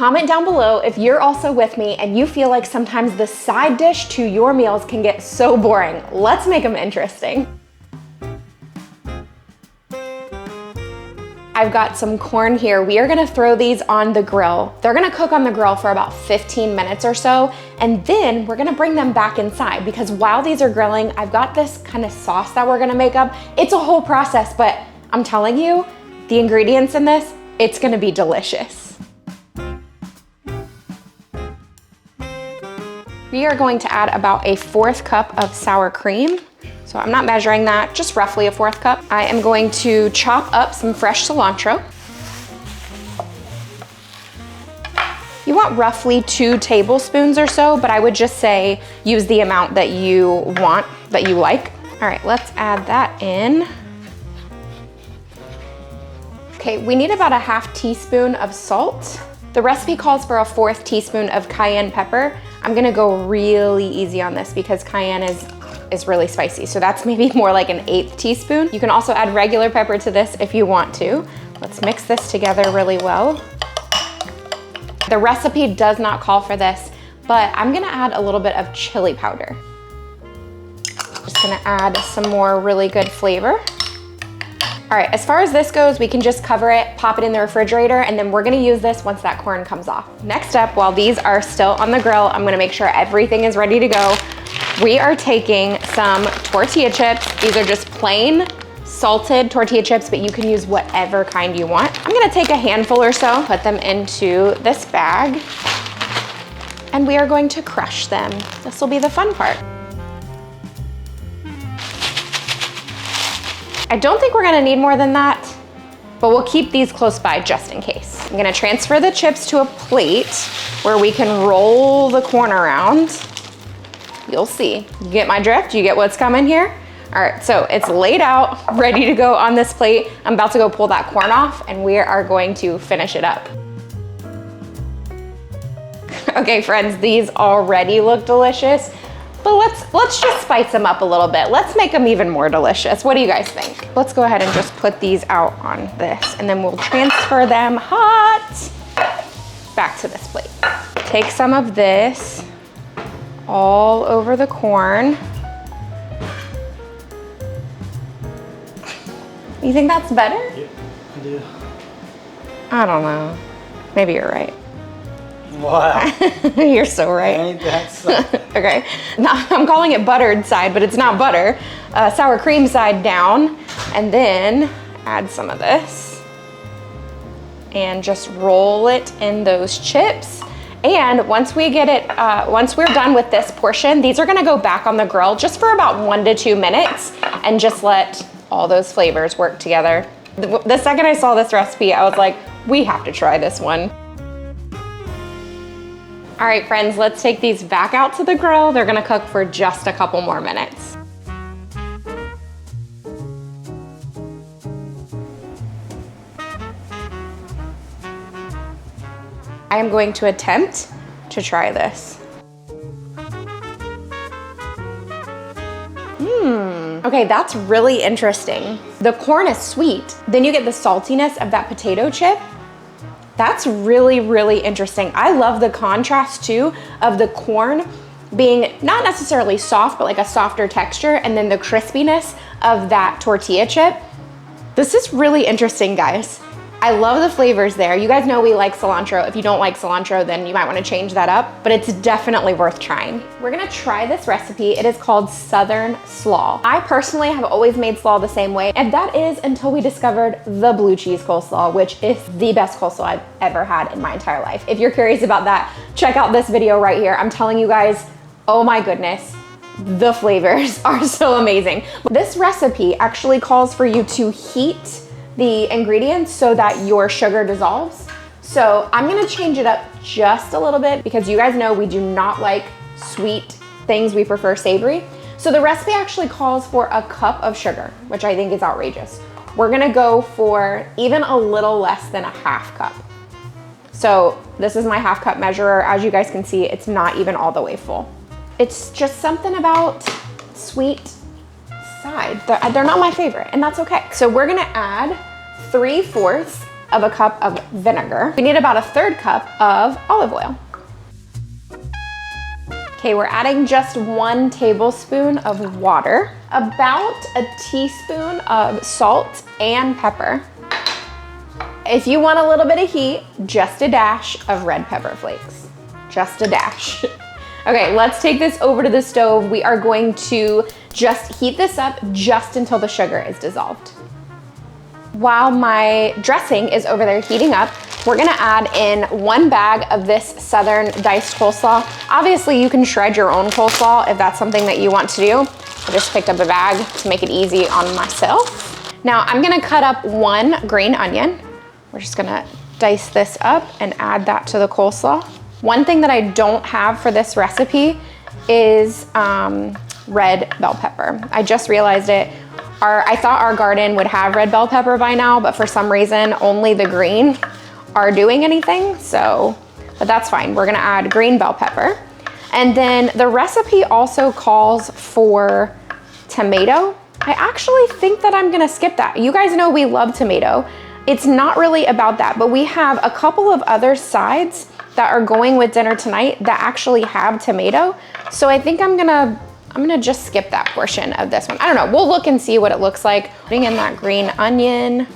comment down below if you're also with me and you feel like sometimes the side dish to your meals can get so boring. Let's make them interesting. I've got some corn here. We are gonna throw these on the grill. They're gonna cook on the grill for about 15 minutes or so, and then we're gonna bring them back inside because while these are grilling, I've got this kind of sauce that we're gonna make up. It's a whole process, but I'm telling you, the ingredients in this, it's gonna be delicious. We are going to add about a 1/4 cup of sour cream. So I'm not measuring that, just roughly a 1/4 cup. I am going to chop up some fresh cilantro. You want roughly 2 tablespoons or so, but I would just say use the amount that you want, that you like. All right, let's add that in. Okay, we need about a 1/2 teaspoon of salt. The recipe calls for a 1/4 teaspoon of cayenne pepper. I'm gonna go really easy on this because cayenne is really spicy. So that's maybe more like an 1/8 teaspoon. You can also add regular pepper to this if you want to. Let's mix this together really well. The recipe does not call for this, but I'm gonna add a little bit of chili powder. Just gonna add some more really good flavor. All right, as far as this goes, we can just cover it, pop it in the refrigerator, and then we're gonna use this once that corn comes off. Next up, while these are still on the grill, I'm gonna make sure everything is ready to go. We are taking some tortilla chips. These are just plain salted tortilla chips, but you can use whatever kind you want. I'm gonna take a handful or so, put them into this bag, and we are going to crush them. This will be the fun part. I don't think we're gonna need more than that, but we'll keep these close by just in case. I'm gonna transfer the chips to a plate where we can roll the corn around. You'll see. You get my drift? You get what's coming here? All right, so it's laid out, ready to go on this plate. I'm about to go pull that corn off and we are going to finish it up. Okay, friends, these already look delicious, but let's just spice them up a little bit. Let's make them even more delicious. What do you guys think? Let's go ahead and just put these out on this and then we'll transfer them hot back to this plate. Take some of this all over the corn. You think that's better? Yeah, I do. I don't know. Maybe you're right. Wow. You're so right. Ain't that something? Okay. Now, I'm calling it buttered side, but it's not butter. Sour cream side down, and then add some of this. And just roll it in those chips. And once we get it, once we're done with this portion, these are gonna go back on the grill just for about 1 to 2 minutes and just let all those flavors work together. The second I saw this recipe, I was like, we have to try this one. All right, friends, let's take these back out to the grill. They're gonna cook for just a couple more minutes. I am going to attempt to try this. Okay, that's really interesting. The corn is sweet. Then you get the saltiness of that potato chip. That's really, really interesting. I love the contrast too of the corn being not necessarily soft, but like a softer texture, and then the crispiness of that tortilla chip. This is really interesting, guys. I love the flavors there. You guys know we like cilantro. If you don't like cilantro, then you might want to change that up, but it's definitely worth trying. We're gonna try this recipe. It is called Southern Slaw. I personally have always made slaw the same way, and that is until we discovered the blue cheese coleslaw, which is the best coleslaw I've ever had in my entire life. If you're curious about that, check out this video right here. I'm telling you guys, oh my goodness, the flavors are so amazing. This recipe actually calls for you to heat the ingredients so that your sugar dissolves. So I'm gonna change it up just a little bit because you guys know we do not like sweet things, we prefer savory. So the recipe actually calls for a cup of sugar, which I think is outrageous. We're gonna go for even a little less than a 1/2 cup. So this is my 1/2 cup measurer. As you guys can see, it's not even all the way full. It's just something about sweet side. They're not my favorite, and that's okay. So we're gonna add 3/4 of a cup of vinegar. We need about a 1/3 cup of olive oil. Okay, we're adding just 1 tablespoon of water, about a teaspoon of salt and pepper. If you want a little bit of heat, just a dash of red pepper flakes. Just a dash. Okay, let's take this over to the stove. We are going to just heat this up just until the sugar is dissolved. While my dressing is over there heating up, we're gonna add in 1 bag of this Southern diced coleslaw. Obviously, you can shred your own coleslaw if that's something that you want to do. I just picked up a bag to make it easy on myself. Now, I'm gonna cut up 1 green onion. We're just gonna dice this up and add that to the coleslaw. One thing that I don't have for this recipe is red bell pepper. I just realized it. I thought our garden would have red bell pepper by now, but for some reason, only the green are doing anything, but that's fine. We're gonna add green bell pepper. And then the recipe also calls for tomato. I actually think that I'm gonna skip that. You guys know we love tomato. It's not really about that, but we have a couple of other sides that are going with dinner tonight that actually have tomato. So I think I'm gonna just skip that portion of this one. I don't know, we'll look and see what it looks like. Putting in that green onion.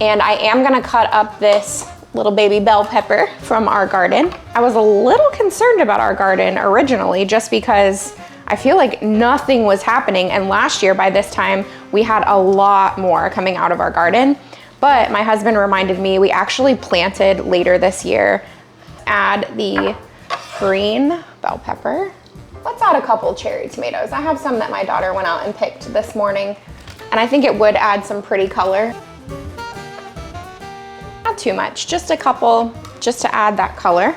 And I am gonna cut up this little baby bell pepper from our garden. I was a little concerned about our garden originally just because I feel like nothing was happening. And last year by this time, we had a lot more coming out of our garden. But my husband reminded me we actually planted later this year. Add the green bell pepper. Let's add a couple cherry tomatoes. I have some that my daughter went out and picked this morning, and I think it would add some pretty color. Not too much, just a couple, just to add that color.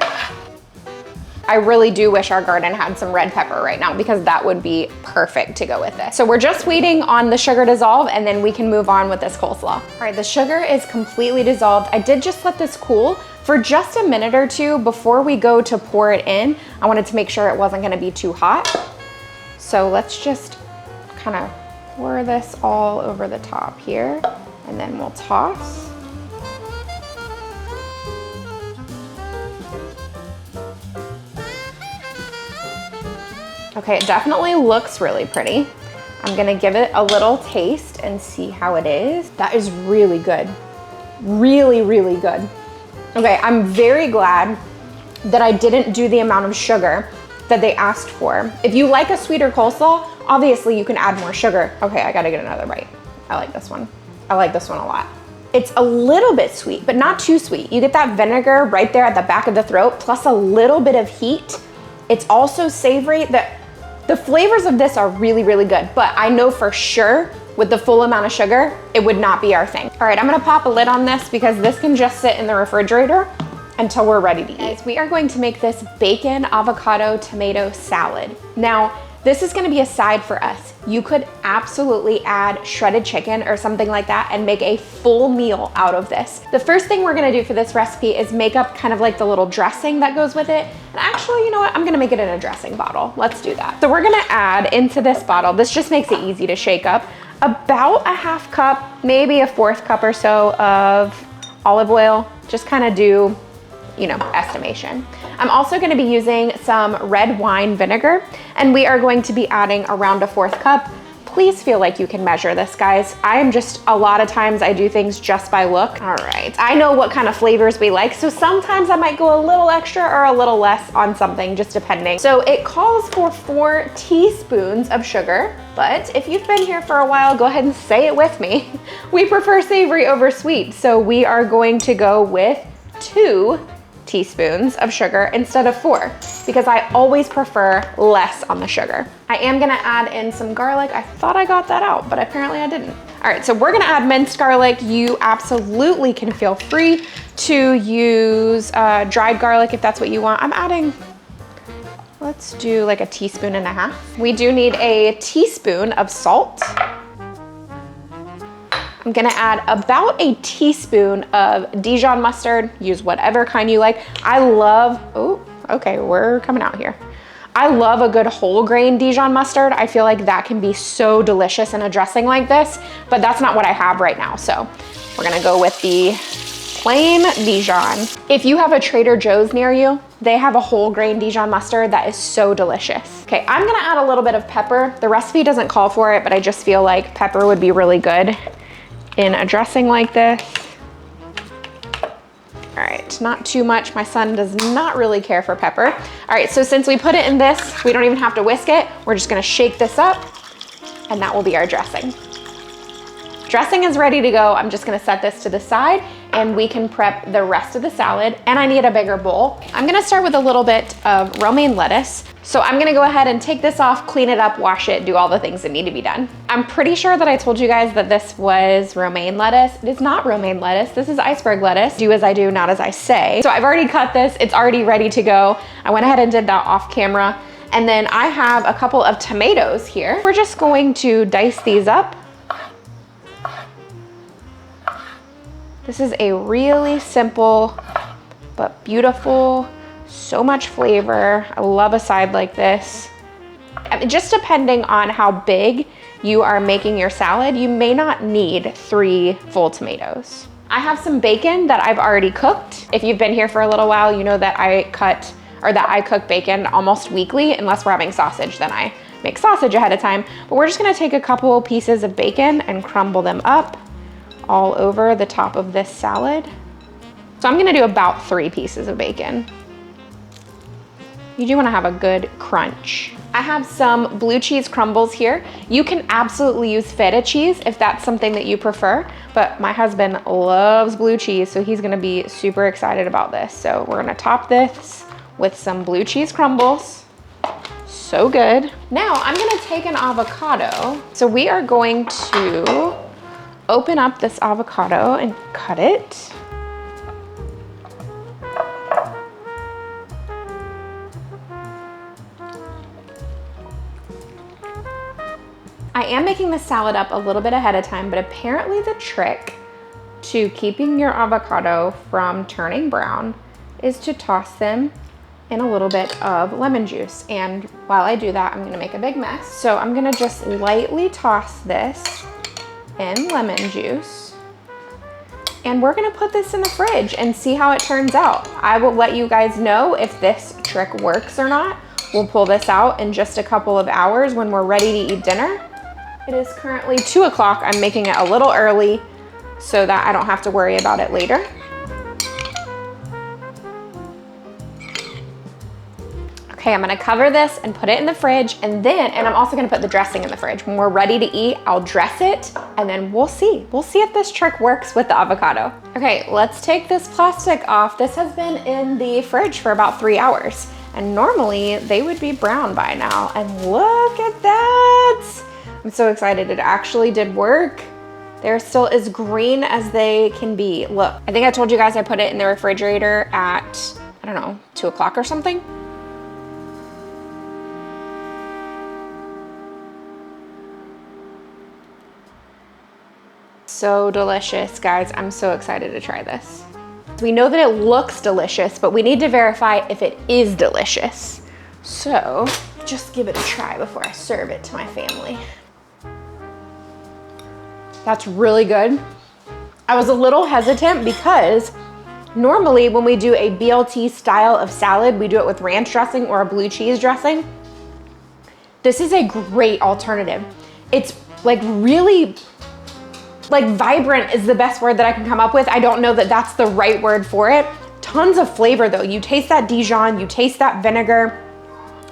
I really do wish our garden had some red pepper right now because that would be perfect to go with this. So we're just waiting on the sugar dissolve and then we can move on with this coleslaw. All right, the sugar is completely dissolved. I did just let this cool for just a minute or two before we go to pour it in. I wanted to make sure it wasn't gonna be too hot. So let's just kind of pour this all over the top here and then we'll toss. Okay, it definitely looks really pretty. I'm gonna give it a little taste and see how it is. That is really good. Really, really good. Okay, I'm very glad that I didn't do the amount of sugar that they asked for. If you like a sweeter coleslaw, obviously you can add more sugar. Okay, I gotta get another bite. I like this one. I like this one a lot. It's a little bit sweet, but not too sweet. You get that vinegar right there at the back of the throat, plus a little bit of heat. It's also savory. The flavors of this are really, really good, but I know for sure with the full amount of sugar, it would not be our thing. All right, I'm gonna pop a lid on this because this can just sit in the refrigerator until we're ready to eat. Guys, we are going to make this bacon avocado tomato salad. Now, this is gonna be a side for us. You could absolutely add shredded chicken or something like that and make a full meal out of this. The first thing we're gonna do for this recipe is make up kind of like the little dressing that goes with it. And actually, you know what? I'm gonna make it in a dressing bottle. Let's do that. So we're gonna add into this bottle, this just makes it easy to shake up, about a 1/2 cup, maybe a 1/4 cup or so of olive oil. Just kind of do, you know, estimation. I'm also gonna be using some red wine vinegar, and we are going to be adding around a 1/4 cup. Please feel like you can measure this, guys. I am just, a lot of times I do things just by look. All right, I know what kind of flavors we like, so sometimes I might go a little extra or a little less on something, just depending. So it calls for 4 teaspoons of sugar, but if you've been here for a while, go ahead and say it with me. We prefer savory over sweet, so we are going to go with 2 teaspoons of sugar instead of 4 because I always prefer less on the sugar. I am gonna add in some garlic. I thought I got that out, but apparently I didn't. All right, so we're gonna add minced garlic. You absolutely can feel free to use dried garlic if that's what you want. I'm adding, let's do like a 1.5 teaspoons. We do need a teaspoon of salt. I'm gonna add about a teaspoon of Dijon mustard. Use whatever kind you like. I love, oh, okay, we're coming out here. I love a good whole grain Dijon mustard. I feel like that can be so delicious in a dressing like this, but that's not what I have right now. So we're gonna go with the plain Dijon. If you have a Trader Joe's near you, they have a whole grain Dijon mustard that is so delicious. Okay, I'm gonna add a little bit of pepper. The recipe doesn't call for it, but I just feel like pepper would be really good in a dressing like this. All right, not too much. My son does not really care for pepper. All right, so since we put it in this, we don't even have to whisk it. We're just gonna shake this up, and that will be our dressing. Dressing is ready to go. I'm just gonna set this to the side and we can prep the rest of the salad, and I need a bigger bowl. I'm gonna start with a little bit of romaine lettuce. So I'm gonna go ahead and take this off, clean it up, wash it, do all the things that need to be done. I'm pretty sure that I told you guys that this was romaine lettuce. It is not romaine lettuce, this is iceberg lettuce. Do as I do, not as I say. So I've already cut this, it's already ready to go. I went ahead and did that off camera. And then I have a couple of tomatoes here. We're just going to dice these up. This is a really simple but beautiful, so much flavor. I love a side like this. Just depending on how big you are making your salad, you may not need 3 full tomatoes. I have some bacon that I've already cooked. If you've been here for a little while, you know that I cook bacon almost weekly, unless we're having sausage, then I make sausage ahead of time. But we're just gonna take a couple pieces of bacon and crumble them up all over the top of this salad. So I'm gonna do about 3 pieces of bacon. You do wanna have a good crunch. I have some blue cheese crumbles here. You can absolutely use feta cheese if that's something that you prefer, but my husband loves blue cheese, so he's gonna be super excited about this. So we're gonna top this with some blue cheese crumbles. So good. Now I'm gonna take an avocado. So we are going to open up this avocado and cut it. I am making the salad up a little bit ahead of time, but apparently the trick to keeping your avocado from turning brown is to toss them in a little bit of lemon juice. And while I do that, I'm gonna make a big mess. So I'm gonna just lightly toss this in lemon juice. And we're gonna put this in the fridge and see how it turns out. I will let you guys know if this trick works or not. We'll pull this out in just a couple of hours when we're ready to eat dinner. It is currently 2 o'clock. I'm making it a little early so that I don't have to worry about it later. Okay, I'm gonna cover this and put it in the fridge, and I'm also gonna put the dressing in the fridge. When we're ready to eat, I'll dress it, and then we'll see. We'll see if this trick works with the avocado. Okay, let's take this plastic off. This has been in the fridge for about 3 hours, and normally they would be brown by now, and look at that. I'm so excited, it actually did work. They're still as green as they can be. Look, I think I told you guys I put it in the refrigerator at, I don't know, 2 o'clock or something. So delicious, guys. I'm so excited to try this. We know that it looks delicious, but we need to verify if it is delicious. So just give it a try before I serve it to my family. That's really good. I was a little hesitant because normally when we do a BLT style of salad, we do it with ranch dressing or a blue cheese dressing. This is a great alternative. It's like really, like vibrant is the best word that I can come up with. I don't know that that's the right word for it. Tons of flavor though. You taste that Dijon, you taste that vinegar,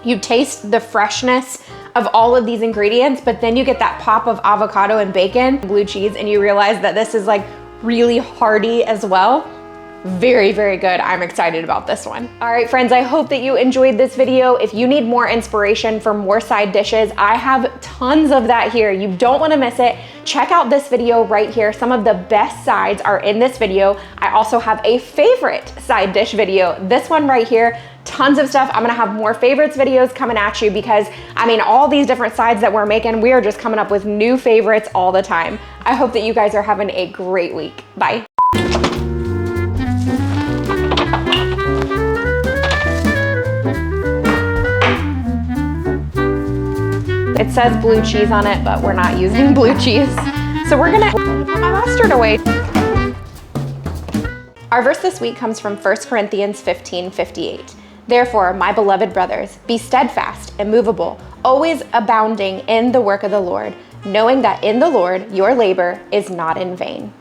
you taste the freshness of all of these ingredients, but then you get that pop of avocado and bacon, blue cheese, and you realize that this is like really hearty as well. Very, very good. I'm excited about this one. All right, friends, I hope that you enjoyed this video. If you need more inspiration for more side dishes, I have tons of that here. You don't wanna miss it. Check out this video right here. Some of the best sides are in this video. I also have a favorite side dish video. This one right here, tons of stuff. I'm gonna have more favorites videos coming at you because, I mean, all these different sides that we're making, we are just coming up with new favorites all the time. I hope that you guys are having a great week. Bye. It says blue cheese on it, but we're not using blue cheese. So we're gonna put my mustard away. Our verse this week comes from 1 Corinthians 15:58. Therefore, my beloved brothers, be steadfast, immovable, always abounding in the work of the Lord, knowing that in the Lord your labor is not in vain.